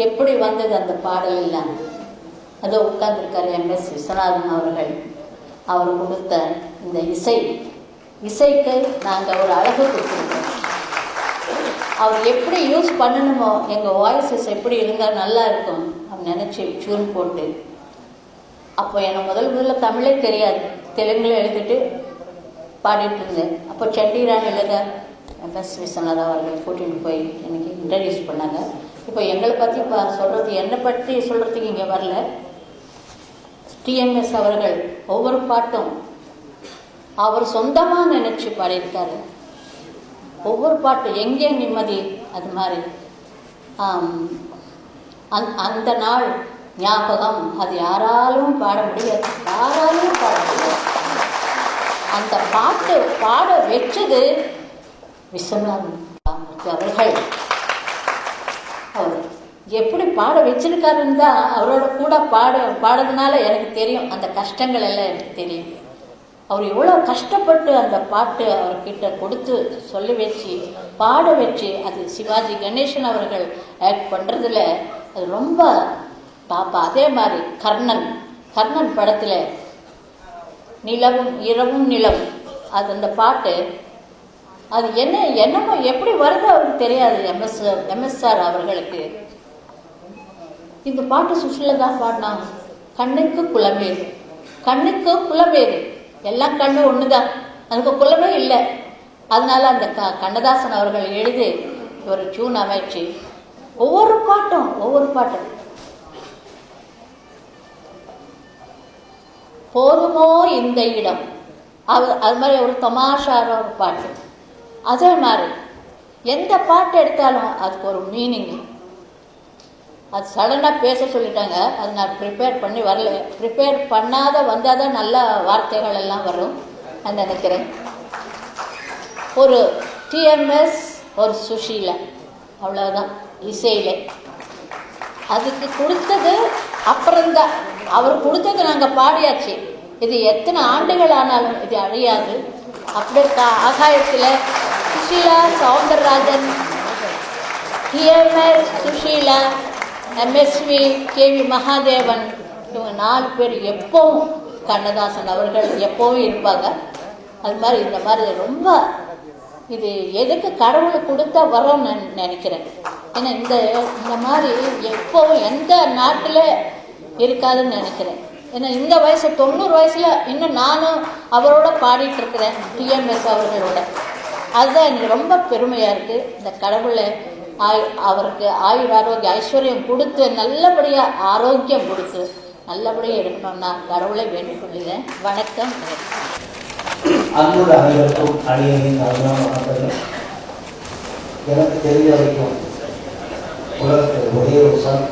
எப்படி வந்தது அந்த பாடல் எல்லாம்? அதோ உட்கார்ந்துருக்கார் எம்எஸ் விஸ்வநாதன் அவர்கள். அவர் கொடுத்த இந்த இசைக்கு நாங்கள் ஒரு அழகு கொடுத்துருக்கோம். அவர் எப்படி யூஸ் பண்ணணுமோ, எங்கள் வாய்ஸஸ் எப்படி இருந்தால் நல்லா இருக்கும் அப்படின்னு நினச்சி டியூன் போட்டு. அப்போ எனக்கு முதல்ல தமிழே தெரியாது, தெலுங்குல எழுதிட்டு பாடிட்டு இருந்தேன். அப்போ சண்டிரான் எழுத எம்எஸ் விஸ்வநாதன் அவர்கள் கூட்டிகிட்டு போய் எனக்கு இன்ட்ரடியூஸ் பண்ணாங்க. இப்போ எங்களை பற்றி சொல்கிறது, என்னை பற்றி சொல்கிறதுக்கு இங்கே வரல. டிஎம்எஸ் அவர்கள் ஒவ்வொரு பாட்டும் அவர் சொந்தமாக நினைச்சு பாடியிருக்காரு. ஒவ்வொரு பாட்டு எங்கே நிம்மதி, அது மாதிரி அந்த நாள் ஞாபகம், அது யாராலும் பாட முடியாது, யாராலும் பாட முடியாது. அந்த பாட்டு பாட வச்சது விஸ்வநாதன் அவர்கள். அவர் எப்படி பாட வச்சிருக்காருன்னு தான் அவரோட கூட பாடுறதுனால எனக்கு தெரியும். அந்த கஷ்டங்கள் எல்லாம் எனக்கு தெரியும். அவர் எவ்வளோ கஷ்டப்பட்டு அந்த பாட்டு அவர்கிட்ட கொடுத்து சொல்லி வச்சு பாட வச்சு, அது சிவாஜி கணேசன் அவர்கள் ஆக்ட் பண்ணுறதுல அது ரொம்ப பாப்பா. அதே மாதிரி கர்ணன் படத்தில் நிலவும் இரவும் நிலவும், அது அந்த பாட்டு அது என்னமோ எப்படி வருது அவருக்கு தெரியாது. எம்எஸ்ஆர் அவர்களுக்கு இந்த பாட்டு சுஷில தான் பாடினாங்க. கண்ணுக்கு குலமேது, எல்லாம் கண்ணு ஒண்ணுதான், அதுக்கு குலமே இல்லை. அதனால அந்த கண்ணதாசன் அவர்கள் எழுதி ஒரு டியூன் அமைச்சு ஒவ்வொரு பாட்டும் போதுமோ இந்த இடம், அது மாதிரி ஒரு தமாஷான ஒரு பாட்டு. அதே மாதிரி எந்த பாட்டு எடுத்தாலும் அதுக்கு ஒரு மீனிங். அது சடனாக பேச சொல்லிட்டாங்க, அது நான் ப்ரிப்பேர் பண்ணி வரல. ப்ரிப்பேர் பண்ணாத வந்தால் தான் நல்ல வார்த்தைகள் எல்லாம் வரும் நான் நினைக்கிறேன். ஒரு டிஎம்எஸ், ஒரு சுஷீலா, அவ்வளோதான் இசையில். அதுக்கு கொடுத்தது அப்புறம்தான், அவர் கொடுத்தது நாங்கள் பாடியாச்சு. இது எத்தனை ஆண்டுகள் ஆனாலும் இது அழியாது. அப்படியே ஆகாயத்தில் Susheela, Soundararajan, TMS, Susheela, MSV, KV Mahadevan, இவங்க 4 பேர் எப்பவும், கண்ணதாசன் அவர்கள் எப்பவும் இருப்பாங்க. அது மாதிரி இந்த மாதிரி ரொம்ப இது எதுக்கு கடவுள் கொடுத்தா வரோன்னு நினைக்கிறேன். ஏன்னா இந்த மாதிரி எப்பவும் எந்த நாட்டில் இருக்காதுன்னு நினைக்கிறேன். ஏன்னா இந்த வயசு 90 வயசில் இன்னும் நானும் அவரோட பாடிட்டு இருக்கிறேன், டிஎம்எஸ் அவர்களோட. அதுதான் எனக்கு ரொம்ப பெருமையாக இருக்குது. இந்த கடவுளை அவருக்கு ஆயுள் ஆரோக்கிய ஐஸ்வர்யம் கொடுத்து நல்லபடியாக ஆரோக்கியம் கொடுத்து நல்லபடியாக இருக்கணும் நான் கடவுளை வேண்டிக் கொள்கிறேன். வணக்கம். அன்போடு அனைவருக்கும் அடியேன் எனக்கு தெரிஞ்ச வரைக்கும் உலகத்தில் ஒரே ஒரு தான்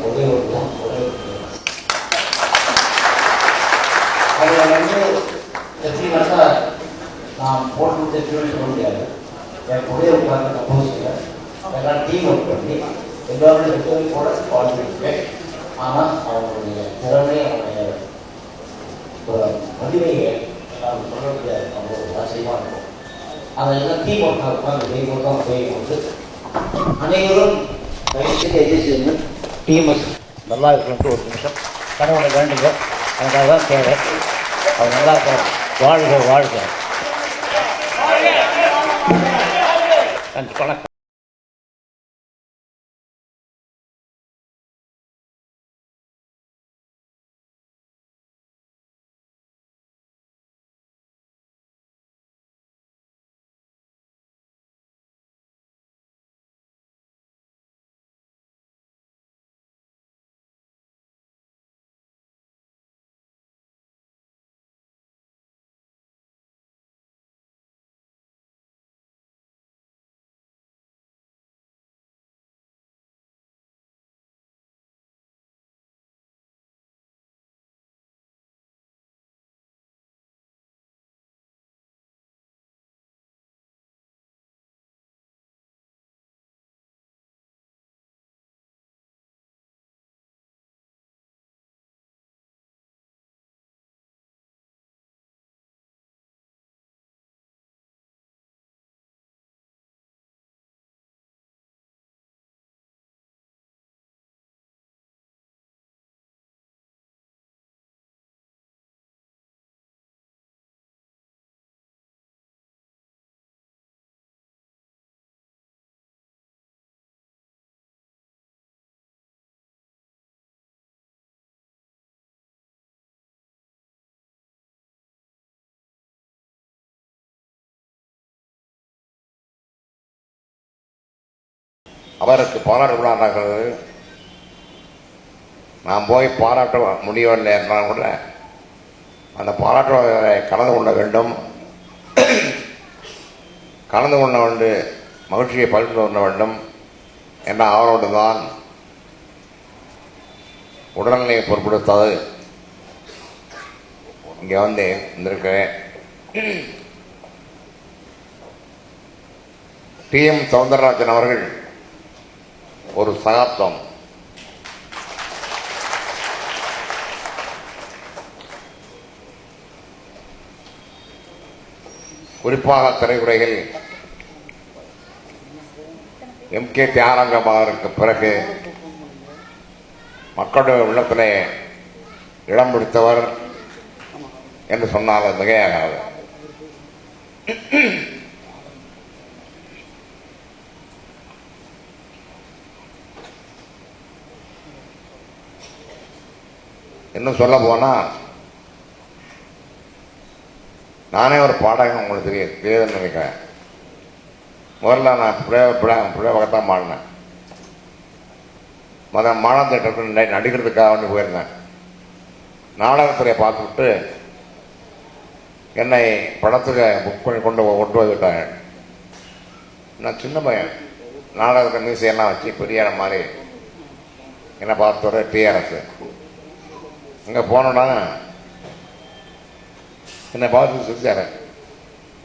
அதில் வந்து எத்தனை நான் போட்டு தெரிஞ்சு சொல்ல முடியாது. எனக்கு ஒரே ஒரு பார்த்து கம்போஸில் எல்லாம் டீம் ஒர்க் பண்ணி எல்லோருடைய கூட பாடிருக்கேன். ஆனால் அவங்களுடைய திறமை, அவங்களுடைய வலிமையை எல்லாம் சொல்ல முடியாது. அவங்க ஒரு அவசியமாக இருக்கும். அதெல்லாம் டீம் ஒர்க்காக உட்காந்து போது அனைவரும் பயிற்சி டீமஸ் நல்லா இருக்கணும்ட்டு ஒரு நிமிஷம் கடவுளை வேண்டுங்க. அதுக்காக தான் தேவை. அவர் நல்லா இருக்க வாழ்க. வணக்கம். அவருக்கு பாராட்டு விழா நடக்கிறது. நான் போய் பாராட்ட முடியவில்லை என்றால் கூட அந்த பாராட்டு விழாவை கலந்து கொள்ள வேண்டும், கலந்து கொள்ள வேண்டும், மகிழ்ச்சியை பகிர்ந்து கொள்ள வேண்டும் என்ற அவரோடு தான் உடல்நிலையை பொருட்படுத்தாது இங்கே வந்து இருந்திருக்கிறேன். டி.எம். சௌந்தரராஜன் அவர்கள் ஒரு சகாப்தம் குறிப்பாக திரையுறைகள் எம்.கே. தியாகராஜனுக்கு பிறகு மக்களுடைய உள்ளத்திலே இடம் பிடித்தவர் என்று சொன்னால் அது மிகையாகாது. இன்னும் சொல்ல போனா நானே ஒரு பாடகன் உங்களுக்கு தெரியுதுன்னு நினைக்கிறேன். முதல்ல நான் பிள்ளைவகத்தான் பாடினேன். மாணவ தேட்டருக்கு நடிக்கிறதுக்காக வந்து போயிருந்தேன். நாடகத்துறையை பார்த்துவிட்டு என்னை படத்துக்கு புக் பண்ணி கொண்டு போய் விட்டாங்க. நான் சின்ன பையன், நாடகத்தை மீசையெல்லாம் வச்சு பெரிய மாதிரி என்னை பார்த்து டிஆர்எஸ் இங்கே போனோன்னா என்னை பார்த்து சிரிச்சாரு.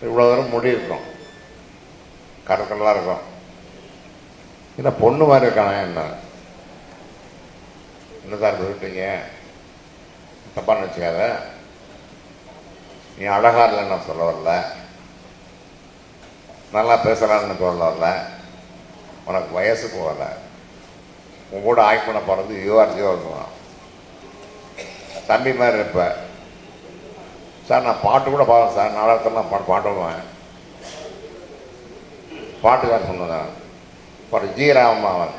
இவ்வளோ தூரம் முடி இருக்கும், கருக்கெல்லாம் இருக்கும், என்ன பொண்ணு மாதிரி இருக்கானே, என்ன சார் சொல்லிட்டீங்க, தப்பா நினச்சிக்காத, நீ அழகா இல்லைன்னு நான் சொல்ல வரல, நல்லா பேசலான்னு சொல்ல வரல, உனக்கு வயசு போகல, உன் கூட ஆய்வு பண்ண போகிறது யுவார்ஜியோ இருக்கும், தம்பி மாதிரி இருப்ப சார். நான் பாட்டு கூட பாடுவேன் சார், நாடகத்தில் நான் பாடுவேன், பாட்டுக்கார சொன்னதான் ஒரு ஜி ராமன்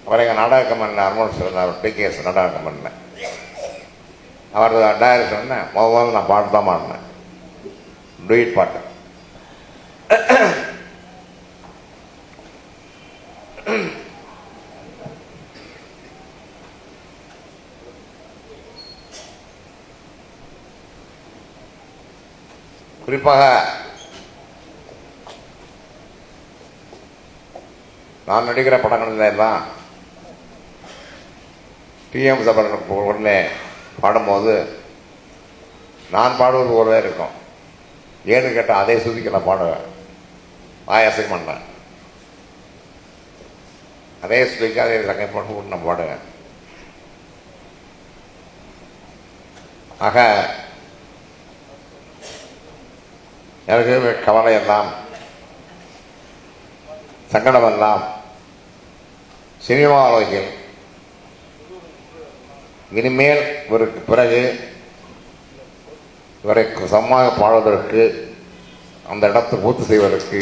அவர் எங்கள் நாடக கம்பெனியில் அருமன் அவர் டிகேஎஸ் நாடக கம்பெனியில் அவர் டைரக்டர் சொன்னேன். முதல்ல நான் பாட்டு தான் பாடினேன், டூயிட் பாட்டு. குறிப்பாக நான் நடிக்கிற படங்கள்ல எல்லாம் டி.எம். சபரன் உடனே பாடும்போது நான் பாடுவது போலவே இருக்கும். ஏன்னு கேட்டால் அதே சுதிக்கு நான் பாடுவேன், ஆயாசம் பண்ணேன், அதே சுதிக்கு அதே சங்கை போட்டு நான் பாடுவேன். ஆக எனக்கு கவலை எல்லாம் சங்கடமெல்லாம் சினிமா உலகில் இனிமேல் இவருக்கு பிறகு இவரை சமமாக பாடுவதற்கு, அந்த இடத்தை பூர்த்தி செய்வதற்கு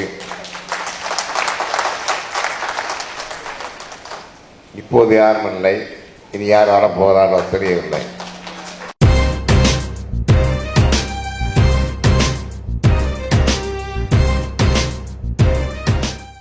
இப்போது யாரும் இல்லை, இனி யார் வரப்போகிறாரோ தெரியவில்லை.